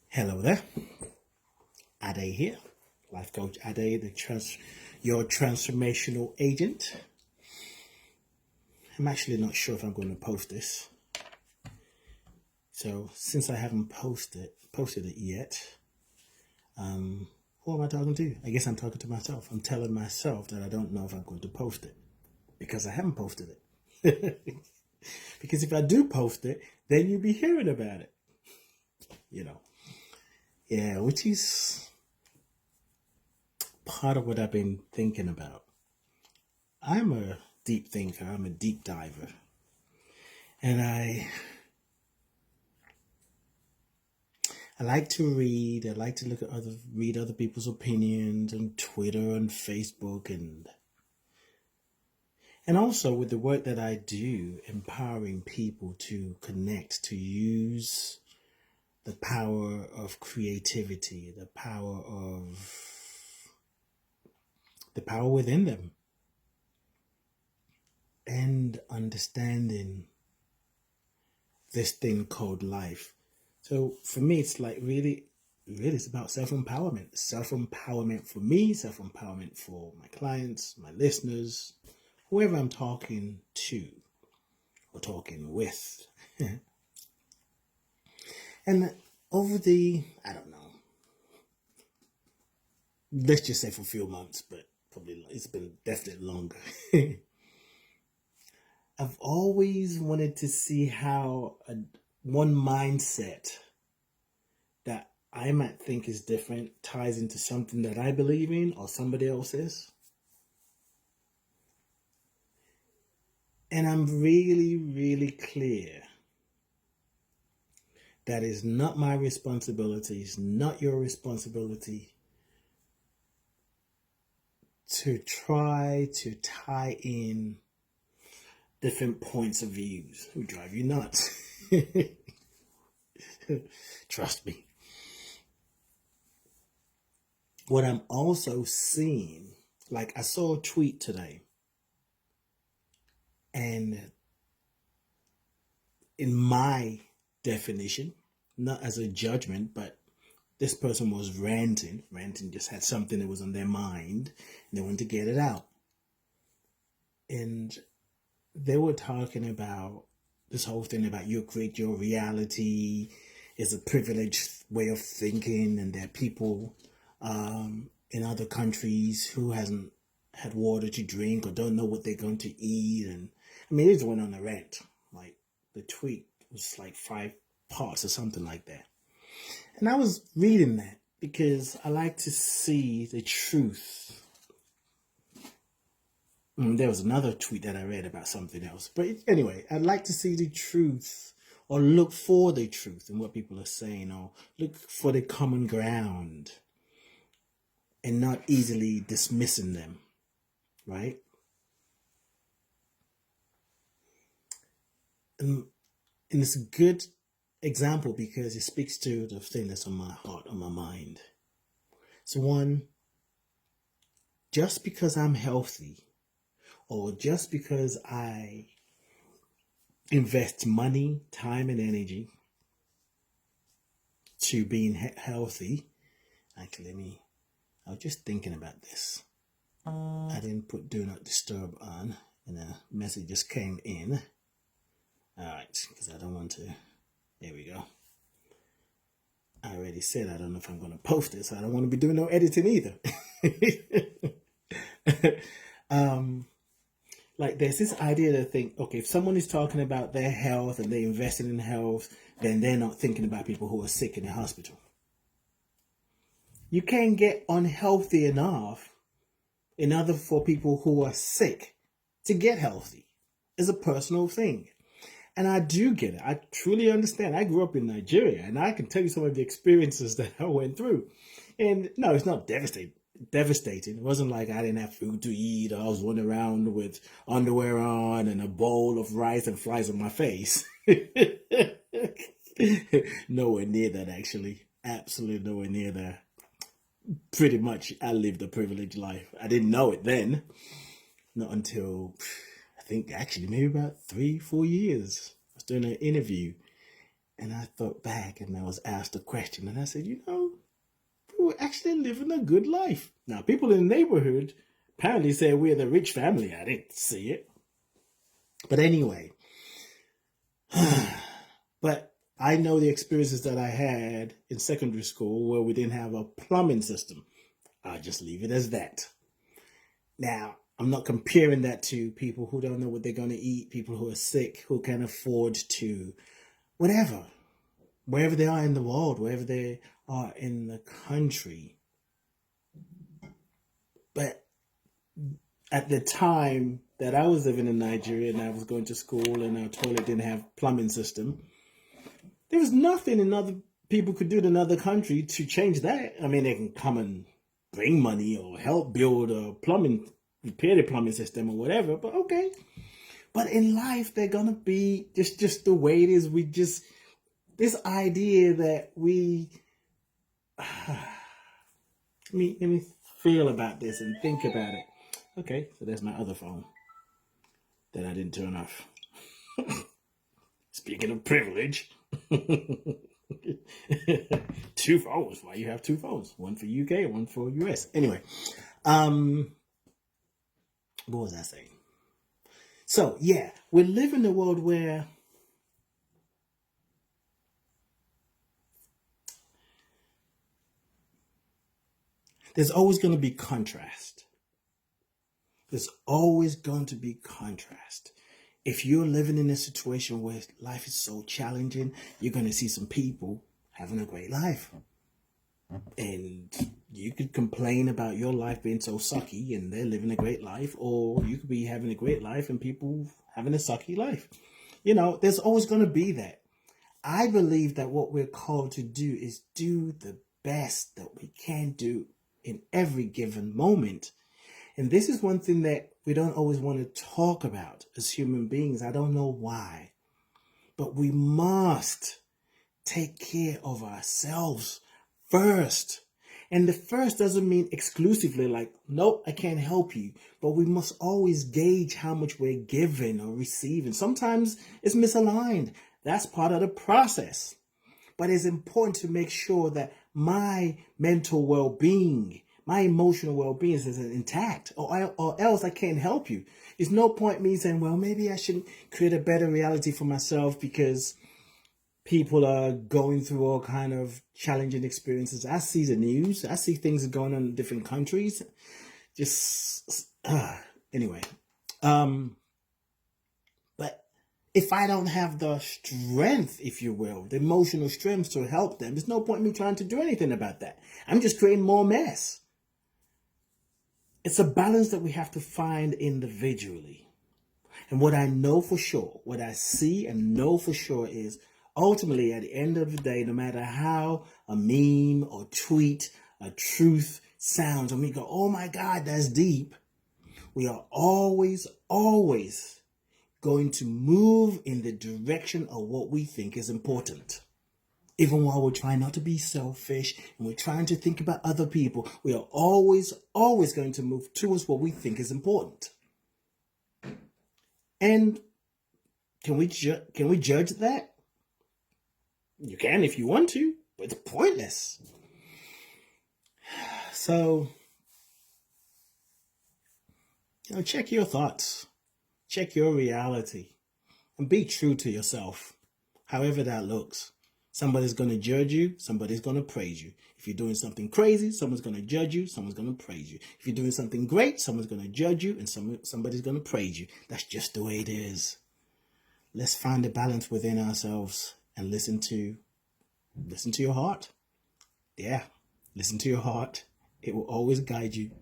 Hello there, Ade here, life coach Ade, your transformational agent. I'm actually not sure if I'm going to post this. So since I haven't posted it yet, who am I talking to? I guess I'm talking to myself. I'm telling myself that I don't know if I'm going to post it because I haven't posted it. Because if I do post it, then you'll be hearing about it. Yeah, which is part of what I've been thinking about. I'm a deep thinker. I'm a deep diver. And I like to read. I like to read other people's opinions on Twitter and Facebook and also with the work that I do, empowering people to connect, to use the power of creativity, the power within them, and understanding this thing called life. So for me, it's like really it's about self-empowerment. Self-empowerment for me, self-empowerment for my clients, my listeners, whoever I'm talking to or talking with. And over I don't know, let's just say for a few months, but probably it's been definitely longer. I've always wanted to see how one mindset that I might think is different ties into something that I believe in or somebody else's. And I'm really, really clear that is not my responsibility, it's not your responsibility to try to tie in different points of views who drive you nuts. Trust me. What I'm also seeing, like I saw a tweet today, and in my definition, not as a judgment, but this person was ranting, just had something that was on their mind and they wanted to get it out. And they were talking about this whole thing about you create your reality is a privileged way of thinking, and there are people in other countries who hasn't had water to drink or don't know what they're going to eat. And I mean, it just went on a rant. Like the tweet was like 5 parts or something like that. And I was reading that because I like to see the truth. There was another tweet that I read about something else. But anyway, I'd like to see the truth or look for the truth in what people are saying, or look for the common ground and not easily dismissing them, right? And it's a good example because it speaks to the thing that's on my heart, on my mind. So one, just because I'm healthy or just because I invest money, time, and energy to being healthy, actually, I was just thinking about this. I didn't put do not disturb on and a message just came in. All right, because I don't want to. There we go. I already said I don't know if I'm going to post it, so I don't want to be doing no editing either. Like there's this idea to think, okay, if someone is talking about their health and they're investing in health, then they're not thinking about people who are sick in the hospital. You can't get unhealthy enough in order for people who are sick to get healthy. It's a personal thing. And I do get it. I truly understand. I grew up in Nigeria, and I can tell you some of the experiences that I went through. And no, it's not devastating. It wasn't like I didn't have food to eat, or I was running around with underwear on and a bowl of rice and flies on my face. Nowhere near that, actually. Absolutely nowhere near that. Pretty much, I lived a privileged life. I didn't know it then. not until, I think actually maybe about 3-4 years. I was doing an interview and I thought back and I was asked a question and I said, we were actually living a good life. Now, people in the neighborhood apparently say we're the rich family. I didn't see it. But anyway, but I know the experiences that I had in secondary school where we didn't have a plumbing system. I'll just leave it as that. Now, I'm not comparing that to people who don't know what they're going to eat, people who are sick, who can afford to, whatever, wherever they are in the world, wherever they are in the country. But at the time that I was living in Nigeria and I was going to school and our toilet didn't have plumbing system, there was nothing in other people could do in another country to change that. I mean, they can come and bring money or help build a plumbing, repair the plumbing system or whatever, but okay. But in life, they're gonna be just the way it is. This idea that let me feel about this and think about it. Okay, so there's my other phone that I didn't turn off. Speaking of privilege, 2 phones. Why you have 2 phones? One for UK and one for US. Anyway, what was I saying? So yeah, we live in a world where there's always going to be contrast. There's always going to be contrast. If you're living in a situation where life is so challenging, you're going to see some people having a great life. And you could complain about your life being so sucky and they're living a great life, or you could be having a great life and people having a sucky life. There's always going to be that. I believe that what we're called to do is do the best that we can do in every given moment. And this is one thing that we don't always want to talk about as human beings. I don't know why, but we must take care of ourselves first. And the first doesn't mean exclusively like, nope, I can't help you. But we must always gauge how much we're giving or receiving. Sometimes it's misaligned. That's part of the process. But it's important to make sure that my mental well-being, my emotional well-being is intact, or else I can't help you. There's no point me saying, well, maybe I should create a better reality for myself because people are going through all kind of challenging experiences. I see the news. I see things going on in different countries. Anyway. But if I don't have the strength, if you will, the emotional strength to help them, there's no point in me trying to do anything about that. I'm just creating more mess. It's a balance that we have to find individually. And what I know for sure, what I see and know for sure is ultimately at the end of the day, no matter how a meme or tweet, a truth sounds, and we go, oh my God, that's deep. We are always going to move in the direction of what we think is important. Even while we're trying not to be selfish and we're trying to think about other people, we are always going to move towards what we think is important. And can we judge that? You can if you want to, but it's pointless. So, check your thoughts, check your reality, and be true to yourself, however that looks. Somebody's going to judge you. Somebody's going to praise you. If you're doing something crazy, someone's going to judge you. Someone's going to praise you. If you're doing something great, someone's going to judge you and somebody's going to praise you. That's just the way it is. Let's find a balance within ourselves and listen to your heart. Yeah, listen to your heart. It will always guide you.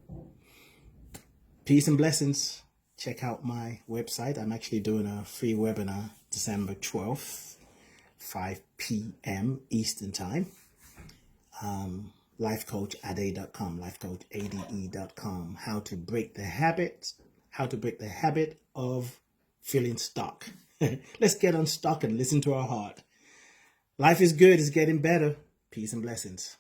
Peace and blessings. Check out my website. I'm actually doing a free webinar December 12th. 5 p.m. Eastern Time. Lifecoachade.com, lifecoachade.com. How to break the habit of feeling stuck. Let's get unstuck and listen to our heart. Life is good. It's getting better. Peace and blessings.